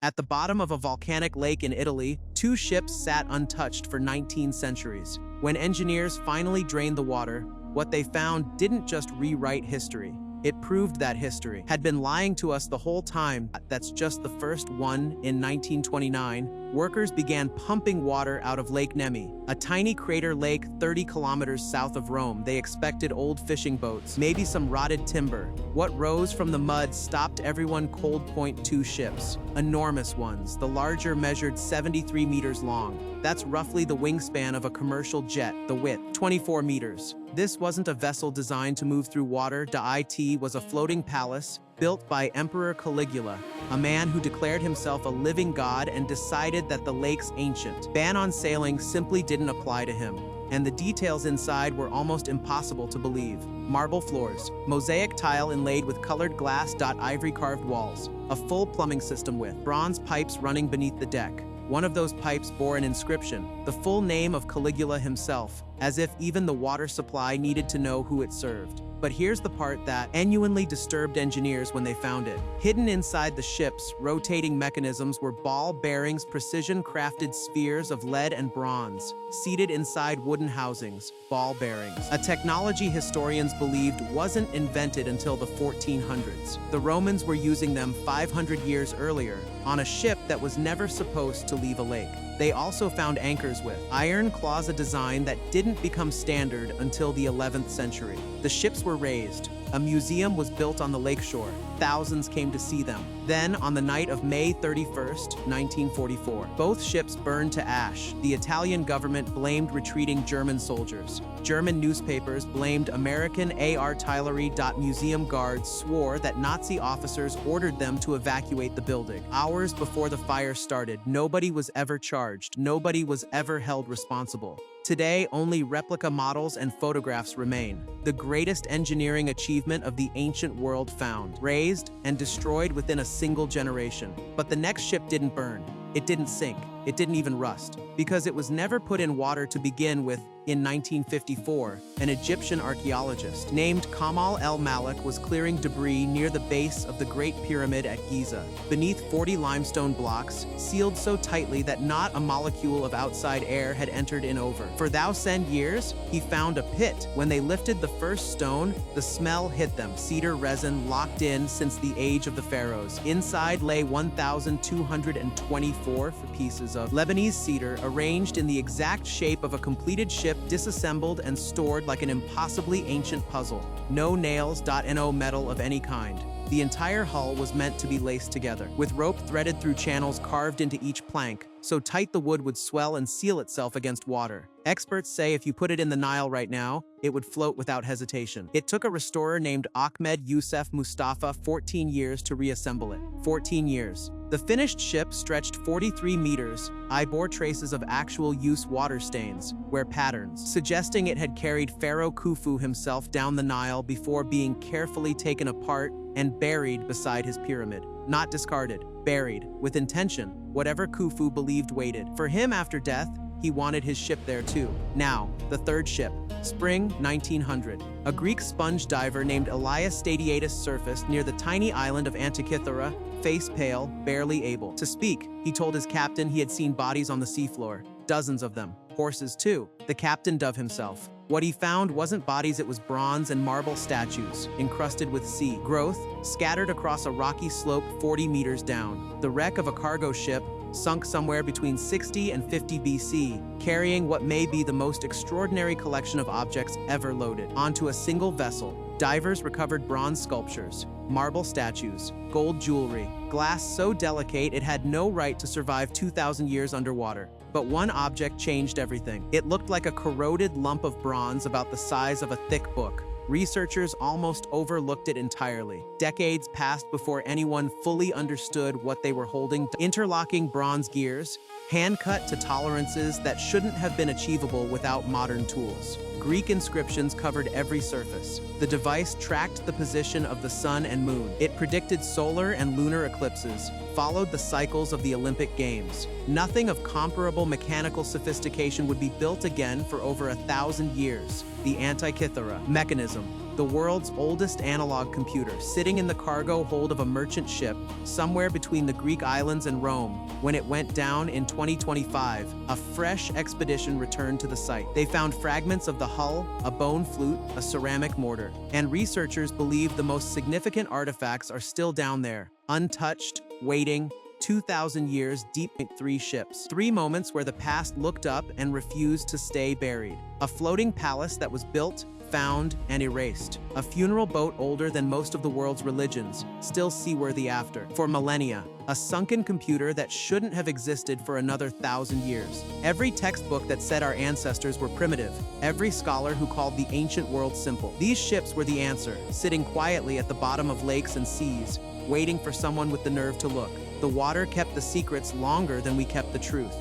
At the bottom of a volcanic lake in Italy, two ships sat untouched for 19 centuries. When engineers finally drained the water, what they found didn't just rewrite history. It proved that history had been lying to us the whole time. That's just the first one. In 1929, workers began pumping water out of Lake Nemi, a tiny crater lake 30 kilometers south of Rome. They expected old fishing boats, maybe some rotted timber. What rose from the mud stopped everyone cold. Point two ships, enormous ones. The larger measured 73 meters long. That's roughly the wingspan of a commercial jet. The width, 24 meters. This wasn't a vessel designed to move through water. It was a floating palace built by Emperor Caligula, a man who declared himself a living god and decided that the lake's ancient ban on sailing simply didn't apply to him. And the details inside were almost impossible to believe. Marble floors, mosaic tile inlaid with colored glass. Ivory carved walls, a full plumbing system with bronze pipes running beneath the deck. One of those pipes bore an inscription, the full name of Caligula himself, as if even the water supply needed to know who it served. But here's the part that genuinely disturbed engineers when they found it. Hidden inside the ship's rotating mechanisms were ball bearings, precision-crafted spheres of lead and bronze, seated inside wooden housings, ball bearings. A technology historians believed wasn't invented until the 1400s. The Romans were using them 500 years earlier on a ship that was never supposed to leave a lake. They also found anchors with iron claws, a design that didn't become standard until the 11th century. The ships were raised. A museum was built on the lakeshore. Thousands came to see them. Then, on the night of May 31st, 1944, both ships burned to ash. The Italian government blamed retreating German soldiers. German newspapers blamed American artillery. Museum guards swore that Nazi officers ordered them to evacuate the building. Hours before the fire started, nobody was ever charged. Nobody was ever held responsible. Today, only replica models and photographs remain. The greatest engineering achievement of the ancient world found, raised, and destroyed within a single generation. But the next ship didn't burn. It didn't sink. It didn't even rust. Because it was never put in water to begin with. In 1954, an Egyptian archaeologist named Kamal el-Malik was clearing debris near the base of the Great Pyramid at Giza, beneath 40 limestone blocks, sealed so tightly that not a molecule of outside air had entered in over. For thousand years, he found a pit. When they lifted the first stone, the smell hit them, cedar resin locked in since the age of the pharaohs. Inside lay 1,224 pieces of Lebanese cedar arranged in the exact shape of a completed ship, disassembled and stored like an impossibly ancient puzzle. No nails. No metal of any kind. The entire hull was meant to be laced together, with rope threaded through channels carved into each plank, so tight the wood would swell and seal itself against water. Experts say if you put it in the Nile right now, it would float without hesitation. It took a restorer named Ahmed Youssef Mustafa 14 years to reassemble it. 14 years. The finished ship stretched 43 meters. I bore traces of actual use water stains, where patterns, suggesting it had carried Pharaoh Khufu himself down the Nile before being carefully taken apart and buried beside his pyramid. Not discarded, buried, with intention, whatever Khufu believed waited. For him after death, he wanted his ship there too. Now, the third ship. Spring 1900. A Greek sponge diver named Elias Stadiatus surfaced near the tiny island of Antikythera, face pale, barely able to speak. He told his captain he had seen bodies on the seafloor, dozens of them, horses too. The captain dove himself. What he found wasn't bodies, it was bronze and marble statues, encrusted with sea growth, scattered across a rocky slope 40 meters down. The wreck of a cargo ship, sunk somewhere between 60 and 50 BC, carrying what may be the most extraordinary collection of objects ever loaded onto a single vessel. Divers recovered bronze sculptures, marble statues, gold jewelry, glass so delicate it had no right to survive 2,000 years underwater. But one object changed everything. It looked like a corroded lump of bronze about the size of a thick book. Researchers almost overlooked it entirely. Decades passed before anyone fully understood what they were holding. Interlocking bronze gears, hand-cut to tolerances that shouldn't have been achievable without modern tools. Greek inscriptions covered every surface. The device tracked the position of the sun and moon. It predicted solar and lunar eclipses, followed the cycles of the Olympic Games. Nothing of comparable mechanical sophistication would be built again for over 1,000 years. The Antikythera Mechanism. the world's oldest analog computer, sitting in the cargo hold of a merchant ship somewhere between the Greek islands and Rome. When it went down in 2025, a fresh expedition returned to the site. They found fragments of the hull, a bone flute, a ceramic mortar, and researchers believe the most significant artifacts are still down there, untouched, waiting, 2,000 years deep. 3 ships. 3 moments where the past looked up and refused to stay buried. A floating palace that was built, found, and erased. A funeral boat older than most of the world's religions, still seaworthy after. For millennia. A sunken computer that shouldn't have existed for another 1,000 years. Every textbook that said our ancestors were primitive. Every scholar who called the ancient world simple. These ships were the answer, sitting quietly at the bottom of lakes and seas, waiting for someone with the nerve to look. The water kept the secrets longer than we kept the truth.